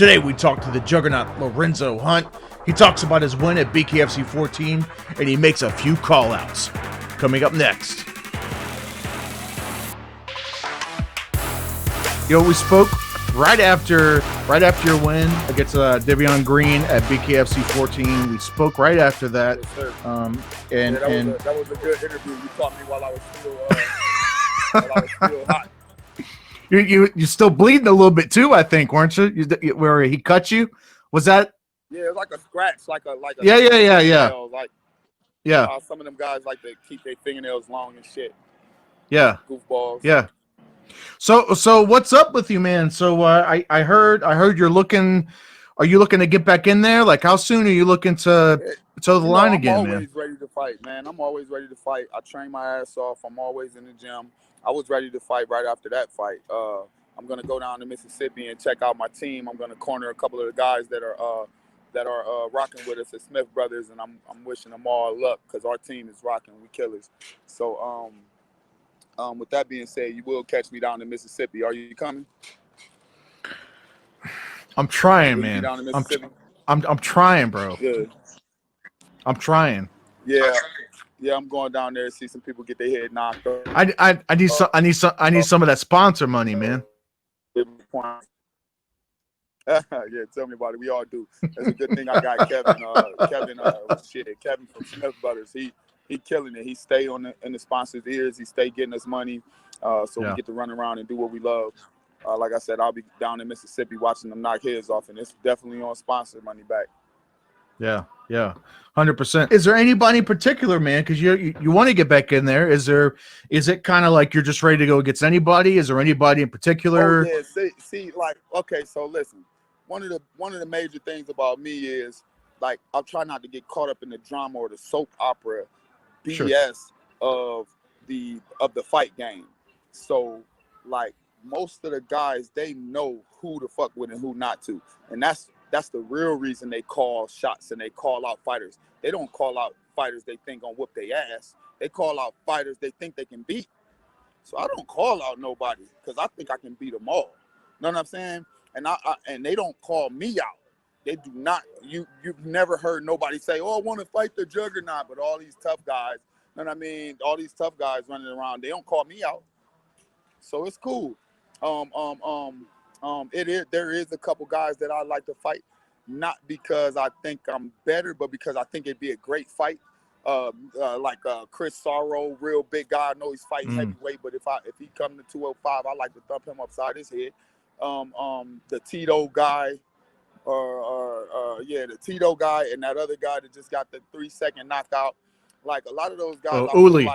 Today we talk to the Juggernaut Lorenzo Hunt. He talks about his win at BKFC 14, and he makes a few call-outs. Coming up next. We spoke right after your win against Devion Green at BKFC 14. We spoke right after that. Yes, sir. That was a good interview. You caught me while I was still hot. You're still bleeding a little bit too, I think, weren't you? Where he cut you? Was that? Yeah, it was like a scratch, like a Yeah. Like some of them guys like to keep their fingernails long and shit. Yeah. Goofballs. Yeah. So what's up with you, man? So I heard you're looking. Are you looking to get back in there? Like, how soon are you looking to toe the line again, man? I'm always ready to fight, man. I'm always ready to fight. I train my ass off. I'm always in the gym. I was ready to fight right after that fight. I'm gonna go down to Mississippi and check out my team. I'm gonna corner a couple of the guys that are rocking with us at Smith Brothers, and I'm wishing them all luck because our team is rocking. We killers. So with that being said, you will catch me down in Mississippi. Are you coming? I'm trying, man. Down in Mississippi? I'm trying, bro. Yeah. I'm trying. Yeah, I'm going down there to see some people get their head knocked off. I need some of that sponsor money, man. Yeah, tell me about it. We all do. That's a good thing I got Kevin from Smith Brothers. He killing it. He stay in the sponsors' ears. He stay getting us money, we get to run around and do what we love. Like I said, I'll be down in Mississippi watching them knock heads off, and it's definitely on sponsor money back. Yeah, 100%. Is there anybody in particular, man? Because you want to get back in there. Is it kind of like you're just ready to go against anybody? Is there anybody in particular? Oh yeah, see, like, okay, so listen. One of the major things about me is, like, I'll try not to get caught up in the drama or the soap opera BS of the fight game. So, like, most of the guys, they know who to fuck with and who not to, and that's the real reason they call shots and they call out fighters. They don't call out fighters they think gonna whoop their ass. They call out fighters they think they can beat. So I don't call out nobody because I think I can beat them all. You know what I'm saying? And and they don't call me out. They do not. You've never heard nobody say, "Oh, I want to fight the Juggernaut," but all these tough guys. You know what I mean? All these tough guys running around, they don't call me out. So it's cool. There is a couple guys that I like to fight, not because I think I'm better, but because I think it'd be a great fight. Like Chris Sorrow, real big guy. I know he's fighting heavyweight, but if he come to 205, I like to thump him upside his head. The Tito guy, the Tito guy, and that other guy that just got the 3-second knockout. Like, a lot of those guys, Uli,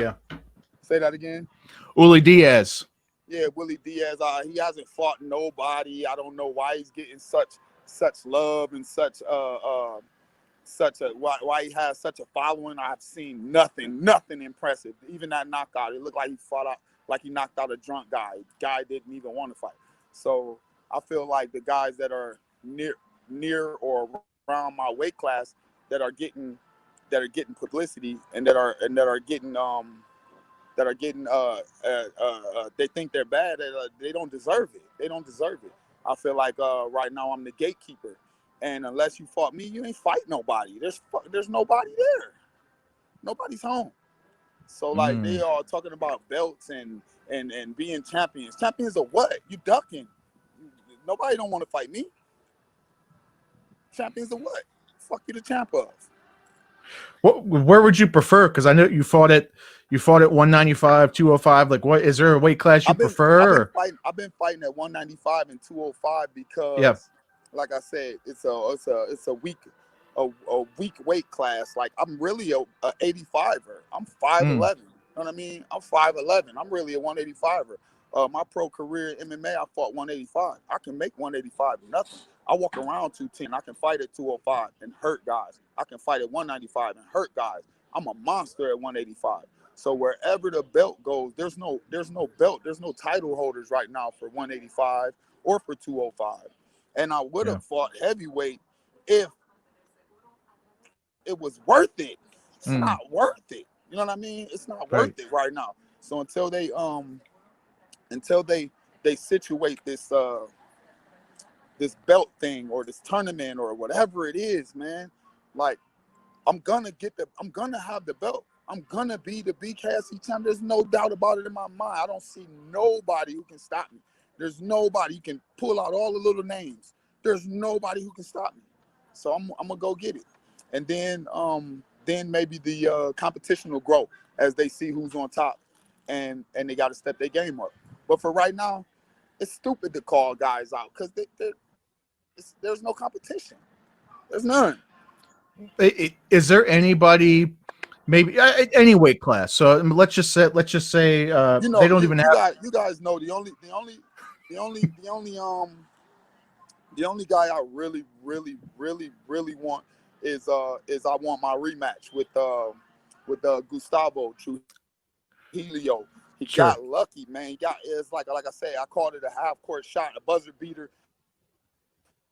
yeah. Say that again. Uli Diaz. Yeah, Willie Diaz. He hasn't fought nobody. I don't know why he's getting such love and why he has such a following. I've seen nothing impressive. Even that knockout, it looked like he fought out, like he knocked out a drunk guy. Guy didn't even want to fight. So I feel like the guys that are near or around my weight class that are getting publicity and that are getting they think they're bad. They don't deserve it. I feel like right now I'm the gatekeeper, and unless you fought me, you ain't fight nobody. There's nobody there. Nobody's home. So like they are talking about belts and being champions. Champions of what? You ducking. Nobody don't want to fight me. Champions of what? Fuck you, the champ of. Where would you prefer? Because I know you fought at 195, 205. Like, what is there a weight class you prefer? I've been fighting at 195 and 205 because, like I said, it's a weak weight class. Like, I'm really a 85er. I'm 5'11". You know what I mean? I'm 5'11". I'm really a 185er. My pro career in MMA, I fought 185. I can make 185 nothing. I walk around 210. I can fight at 205 and hurt guys. I can fight at 195 and hurt guys. I'm a monster at 185. So wherever the belt goes, there's no belt. There's no title holders right now for 185 or for 205. And I would have fought heavyweight if it was worth it. It's not worth it. You know what I mean? It's not worth it right now. So until they situate this this belt thing or this tournament or whatever it is, man. Like, I'm gonna have the belt. I'm gonna be the BKFC champion. There's no doubt about it in my mind. I don't see nobody who can stop me. There's nobody. You can pull out all the little names. There's nobody who can stop me. So I'm gonna go get it. And then maybe the competition will grow as they see who's on top, and they got to step their game up. But for right now, it's stupid to call guys out because there's no competition. There's none. Is there anybody, maybe any weight class? So let's just say You know, they don't even have. you guys know the only guy I really want is I want my rematch with Gustavo Trujillo. He Sure. got lucky, man. It's like I say, I called it a half court shot, a buzzer beater.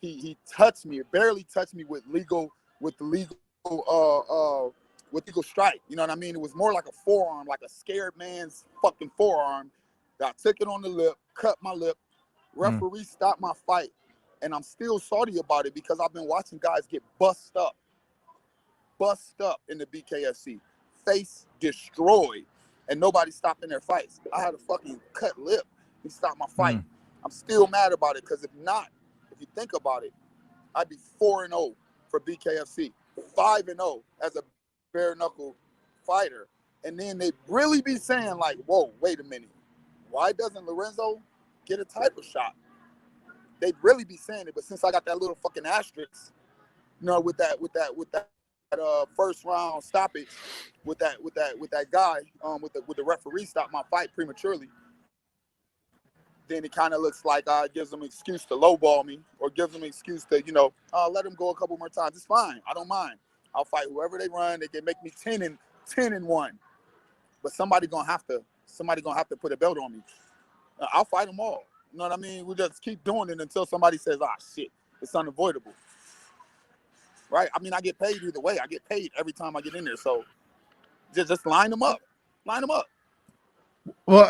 He touched me, barely touched me with legal strike. You know what I mean? It was more like a forearm, like a scared man's fucking forearm. I took it on the lip, cut my lip. Referee stopped my fight, and I'm still salty about it because I've been watching guys get bust up in the BKFC, face destroyed, and nobody stopping their fights. I had a fucking cut lip. He stopped my fight. I'm still mad about it because if you think about it, I'd be 4-0 for BKFC, 5-0 as a bare knuckle fighter, and then they'd really be saying like, "Whoa, wait a minute, why doesn't Lorenzo get a title shot?" They'd really be saying it, but since I got that little fucking asterisk, you know, with that first round stoppage, with that guy, with the referee stopped my fight prematurely, then it kind of looks like gives them an excuse to lowball me or gives them an excuse to, let them go a couple more times. It's fine. I don't mind. I'll fight whoever they run. They can make me 10-1, but somebody gonna have to put a belt on me. I'll fight them all. You know what I mean? We just keep doing it until somebody says, "Ah, shit, it's unavoidable." Right? I mean, I get paid either way. I get paid every time I get in there. So just line them up. Line them up. Well,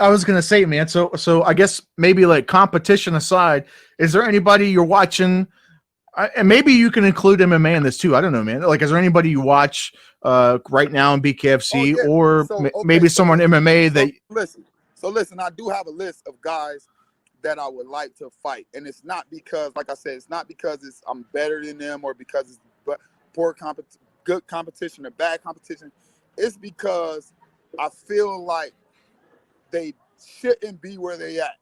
I was gonna say, man. So I guess maybe like competition aside, is there anybody you're watching? And maybe you can include MMA in this too. I don't know, man. Like, is there anybody you watch right now in BKFC, or maybe someone MMA that? Listen. I do have a list of guys that I would like to fight, and it's not because, like I said, it's not because I'm better than them or because it's good competition or bad competition. It's because I feel like they shouldn't be where they at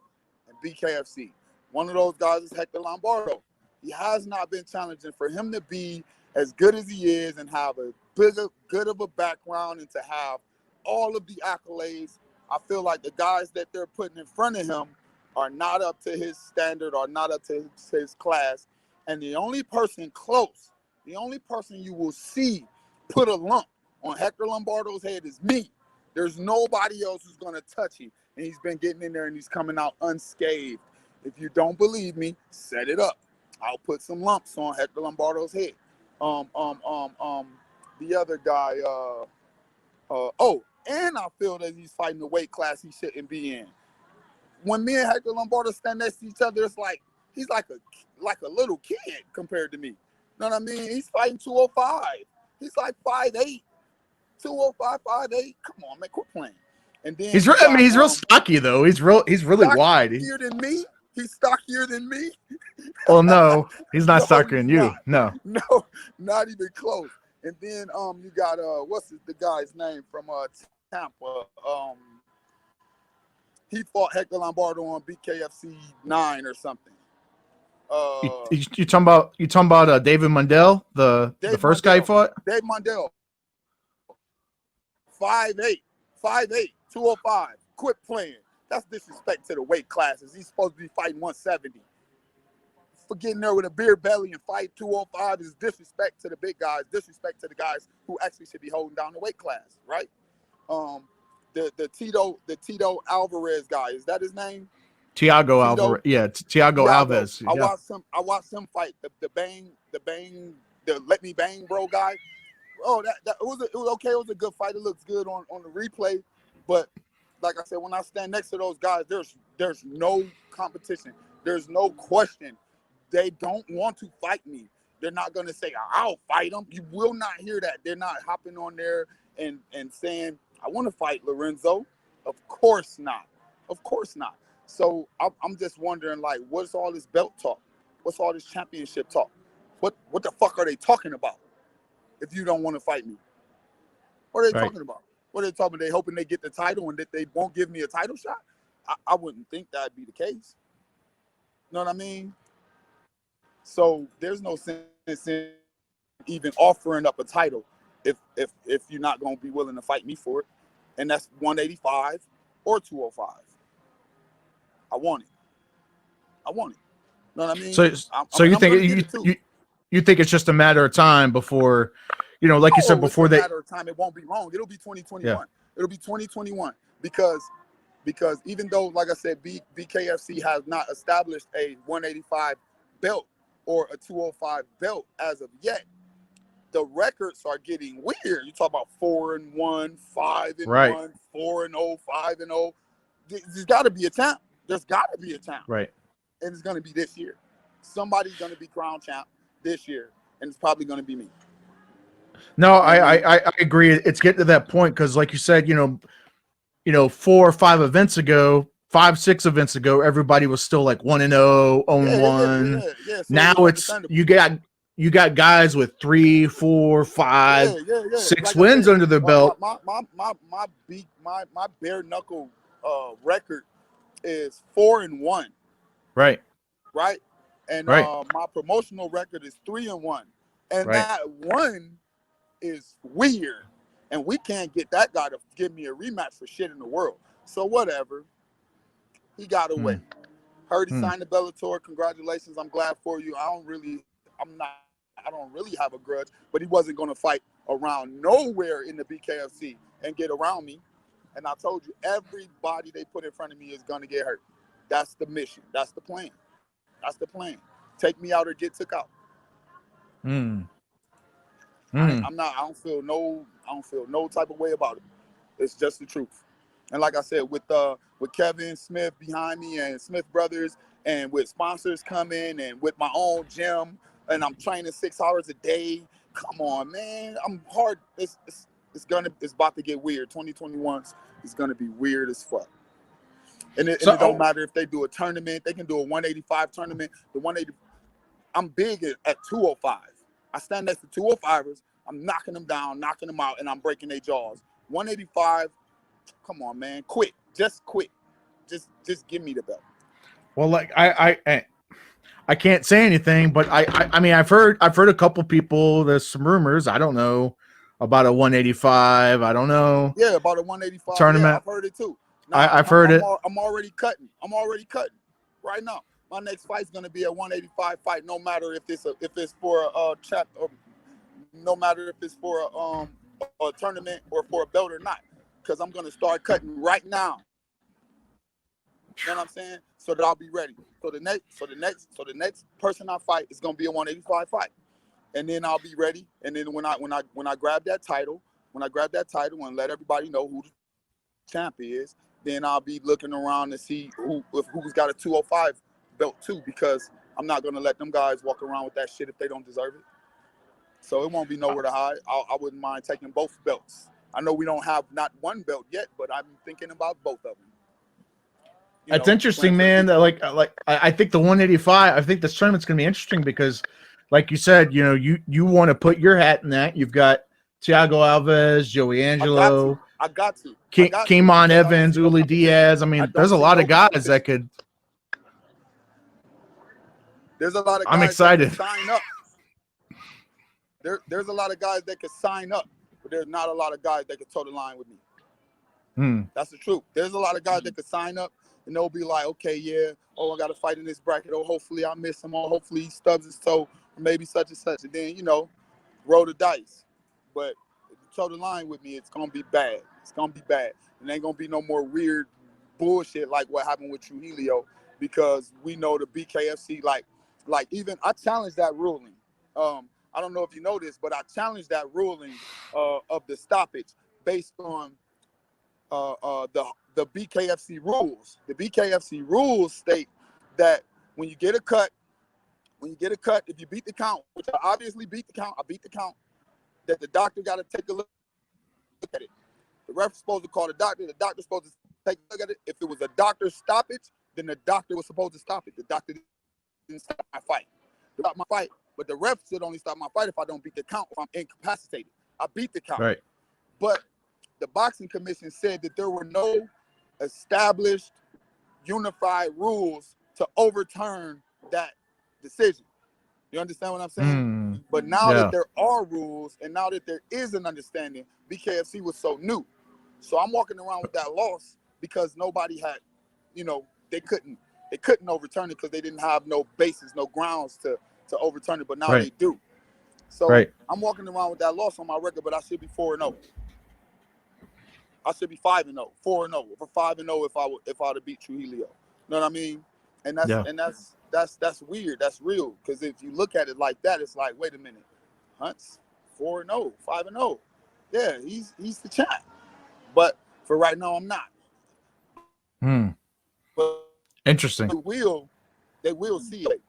in BKFC. One of those guys is Hector Lombardo. He has not been challenging. For him to be as good as he is and have a good of a background and to have all of the accolades, I feel like the guys that they're putting in front of him are not up to his standard or not up to his class. And the only person close, the only person you will see put a lump on Hector Lombardo's head is me. There's nobody else who's going to touch him. And he's been getting in there and he's coming out unscathed. If you don't believe me, set it up. I'll put some lumps on Hector Lombardo's head. The other guy, and I feel that he's fighting the weight class he shouldn't be in. When me and Hector Lombardo stand next to each other, it's like he's like a little kid compared to me. You know what I mean? He's fighting 205. He's like 5'8", 205, 5'8". Come on, man, quit playing. And then he's real stocky though. He's really wide. Stockier than me. He's stockier than me. Well, no, he's not stockier than you. No, not even close. And then you got what's the guy's name from Tampa? He fought Hector Lombardo on BKFC 9 or something. You talking about David Mundell, the first guy he fought? Dave Mundell. 5'8", 205. Quit playing. That's disrespect to the weight classes. He's supposed to be fighting 170. For getting there with a beer belly and fight 205 is disrespect to the big guys, disrespect to the guys who actually should be holding down the weight class, right? The Tito Alvarez guy, is that his name? Tiago Alvarez. Yeah, Tiago Alves. Yeah. I watched him fight the Let Me Bang Bro guy. Oh, it was okay. It was a good fight. It looks good on the replay. But like I said, when I stand next to those guys, there's no competition. There's no question. They don't want to fight me. They're not going to say, I'll fight them. You will not hear that. They're not hopping on there and saying, I want to fight Lorenzo. Of course not. Of course not. So I'm just wondering, like, what's all this belt talk? What's all this championship talk? What the fuck are they talking about if you don't want to fight me? What are they talking about? What are they talking about? They hoping they get the title and that they won't give me a title shot? I wouldn't think that'd be the case. You know what I mean? So there's no sense in even offering up a title if you're not going to be willing to fight me for it. And that's 185 or 205. I want it. I want it. You know what I mean? So you think you think it's just a matter of time before, like you said before, it's a matter of time. It won't be long. It'll be 2021. Yeah. It'll be 2021 because even though, like I said, BKFC has not established a 185 belt or a 205 belt as of yet, the records are getting weird. You talk about 4-1, 5-1, 4-0, 5-0. There's got to be a champ. There's got to be a champ. Right. And it's going to be this year. Somebody's going to be crown champ this year, and it's probably going to be me. No, I agree. It's getting to that point because, like you said, 4 or 5 events ago, 5-6 events ago, everybody was still like 1-0, 0-1. Yeah. So now it's you got guys with 3, 4, 5, 6 like wins under their belt. My bare knuckle record is 4-1. Right. And my promotional record is 3-1. And that one is weird. And we can't get that guy to give me a rematch for shit in the world. So whatever. He got away. Heard he signed the Bellator. Congratulations. I'm glad for you. I don't really have a grudge, but he wasn't going to fight around nowhere in the BKFC and get around me. And I told you, everybody they put in front of me is going to get hurt. That's the mission. That's the plan. Take me out or get took out. I don't feel no type of way about it. It's just the truth. And like I said, with Kevin Smith behind me and Smith Brothers, and with sponsors coming, and with my own gym, and I'm training 6 hours a day. Come on, man. I'm hard. It's about to get weird. 2021 is gonna be weird as fuck. And it don't matter if they do a tournament. They can do a 185 tournament. The 180. I'm big at 205. I stand next to 205ers. I'm knocking them down, knocking them out, and I'm breaking their jaws. 185. Come on, man. Quit. Just quit. Just give me the belt. Well, like I can't say anything, but I mean I've heard a couple people. There's some rumors. I don't know about a 185. I don't know. Yeah, about a 185 tournament. Yeah, I've heard it too. I've heard it. I'm already cutting. Right now. My next fight's gonna be a 185 fight. No matter if it's for a chat, or no matter if it's for a tournament or for a belt or not, because I'm gonna start cutting right now. You know what I'm saying? So that I'll be ready. So the next person I fight is gonna be a 185 fight, and then I'll be ready. And then when I grab that title, and let everybody know who the champ is, then I'll be looking around to see who's got a 205 belt too, because I'm not gonna let them guys walk around with that shit if they don't deserve it. So it won't be nowhere to hide. I wouldn't mind taking both belts. I know we don't have not one belt yet, but I'm thinking about both of them. That's interesting, man. Like I think the 185. I think this tournament's gonna be interesting because, like you said, you want to put your hat in that. You've got Thiago Alves, Joey Angelo. I got to. Keymon Evans, Uli Diaz. I mean, there's a lot of guys that could. There's a lot of guys. I'm excited. That can sign up. There's a lot of guys that can sign up, but there's not a lot of guys that can toe the line with me. That's the truth. There's a lot of guys that can sign up, and they'll be like, okay, yeah, I got to fight in this bracket. Oh, hopefully I miss him. Or hopefully he stubs his toe, or maybe such and such. And then, roll the dice. But if you toe the line with me, it's going to be bad. It's going to be bad. And ain't going to be no more weird bullshit like what happened with Trujillo, because we know the BKFC, like even I challenged that ruling. I don't know if you know this, but I challenged that ruling of the stoppage based on the BKFC rules. The BKFC rules state that when you get a cut when you get a cut, if you beat the count, which I obviously beat the count, I beat the count, that the doctor got to take a look at it. The ref's supposed to call the doctor's supposed to take a look at it. If it was a doctor's stoppage, then the doctor was supposed to stop it. The doctor didn't stop my fight. They stopped my fight, but the ref should only stop my fight if I don't beat the count, if I'm incapacitated. I beat the count. Right. But the boxing commission said that there were no established, unified rules to overturn that decision. You understand what I'm saying? But now that there are rules and now that there is an understanding, BKFC was so new. So I'm walking around with that loss because nobody had, they couldn't overturn it because they didn't have no basis, no grounds to overturn it, but now they do. So I'm walking around with that loss on my record, but I should be 4-0. I should be 5-0, 4-0, or 5-0 if I would have beat Trujillo. You know what I mean? And that's weird. That's real. Because if you look at it like that, it's like, wait a minute, Hunt's 4-0, 5-0. Yeah, he's the champ. But for right now, I'm not. But interesting. They will see it.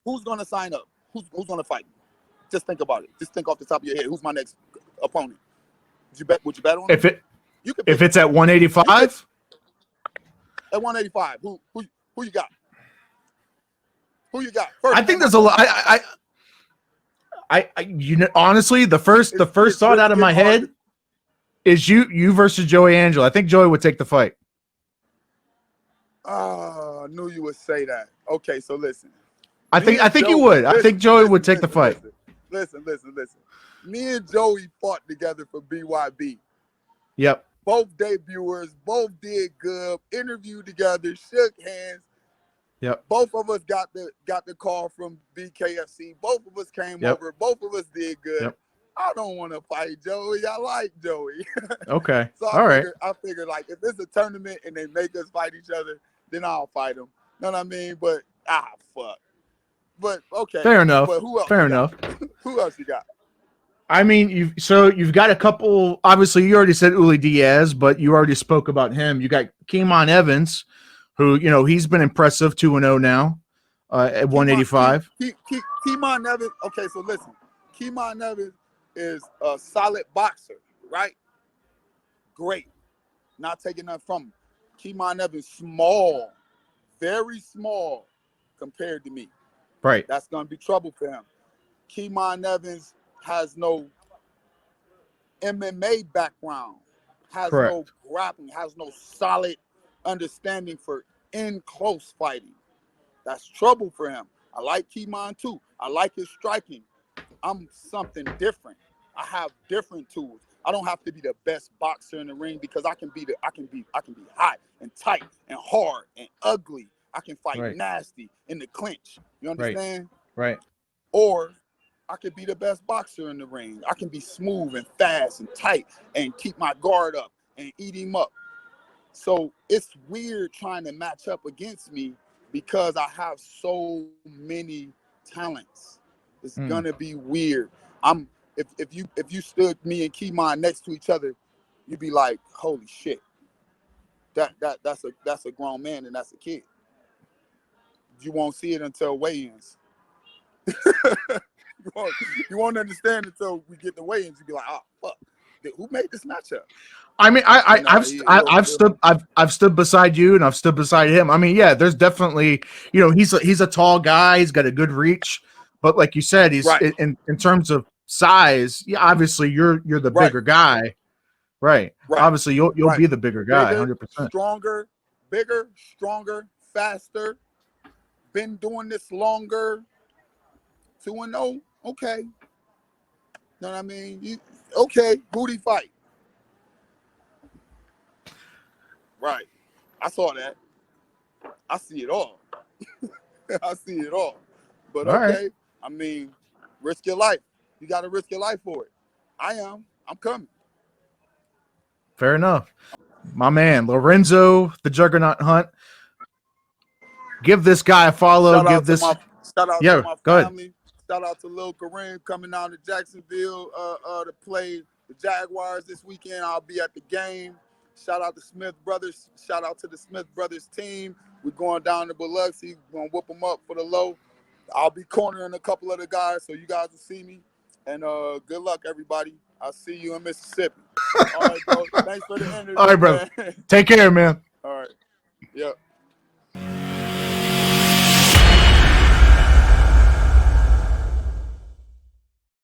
Who's gonna sign up? Who's gonna fight? Just think about it. Just think off the top of your head. Who's my next opponent? Would you bet on it? If it's at 185? At 185, who you got? Who you got? First, I think there's a lot. Honestly, the first thought out of my head is you versus Joey Angelo. I think Joey would take the fight. I knew you would say that. Okay, so listen. I think you would. I think Joey would take the fight. Listen. Me and Joey fought together for BYB. Yep. Both debuters, both did good, interviewed together, shook hands. Yep. Both of us got the call from BKFC. Both of us came over. Both of us did good. Yep. I don't want to fight Joey. I like Joey. Okay. So I figured like if it's a tournament and they make us fight each other, then I'll fight them. Know what I mean? But fuck. But okay. Fair enough. But who else? Fair enough. Who else you got? I mean, you've got a couple. Obviously, you already said Uli Diaz, but you already spoke about him. You got Keymon Evans, who he's been impressive, 2-0 now at 185. Keymon Evans. Okay, so listen, Keymon Evans is a solid boxer, right? Great, not taking nothing from him. Keymon Evans, small, very small compared to me. Right. That's gonna be trouble for him. Keymon Evans has no MMA background, has no grappling, has no solid understanding for in close fighting. That's trouble for him. I like Keymon too. I like his striking. I'm something different. I have different tools. I don't have to be the best boxer in the ring because I can be hot and tight and hard and ugly. I can fight nasty in the clinch. You understand? Right. Or I could be the best boxer in the ring. I can be smooth and fast and tight and keep my guard up and eat him up. So it's weird trying to match up against me because I have so many talents. It's gonna be weird. If you stood me and Keymon next to each other, you'd be like, holy shit. That's a grown man and that's a kid. You won't see it until weigh-ins. You won't understand until we get the weigh-ins. You'll be like, oh fuck, who made this matchup? I mean, I've stood beside you and I've stood beside him. I mean, yeah, there's definitely, he's a tall guy. He's got a good reach, but like you said, he's in terms of size. Yeah, obviously you're the bigger guy, right? Obviously you'll be the bigger guy, 100%. Stronger, bigger, stronger, faster. Been doing this longer. 2-0, okay. Know what I mean? Okay, booty fight. Right. I saw that. I see it all. I see it all. But all okay, right. I mean, risk your life. You got to risk your life for it. I'm coming. Fair enough. My man, Lorenzo, the Juggernaut Hunt. Give this guy a follow. Shout out Yeah, to my go ahead. family. Shout out to Lil Kareem coming out to Jacksonville to play the Jaguars this weekend. I'll be at the game. Shout out to Smith Brothers. Shout out to the Smith Brothers team. We're going down to Biloxi. We're going to whoop them up for the low. I'll be cornering a couple of the guys so you guys will see me. And good luck, everybody. I'll see you in Mississippi. All right, bro. Thanks for the interview. All right, bro. Man. Take care, man. All right. Yep.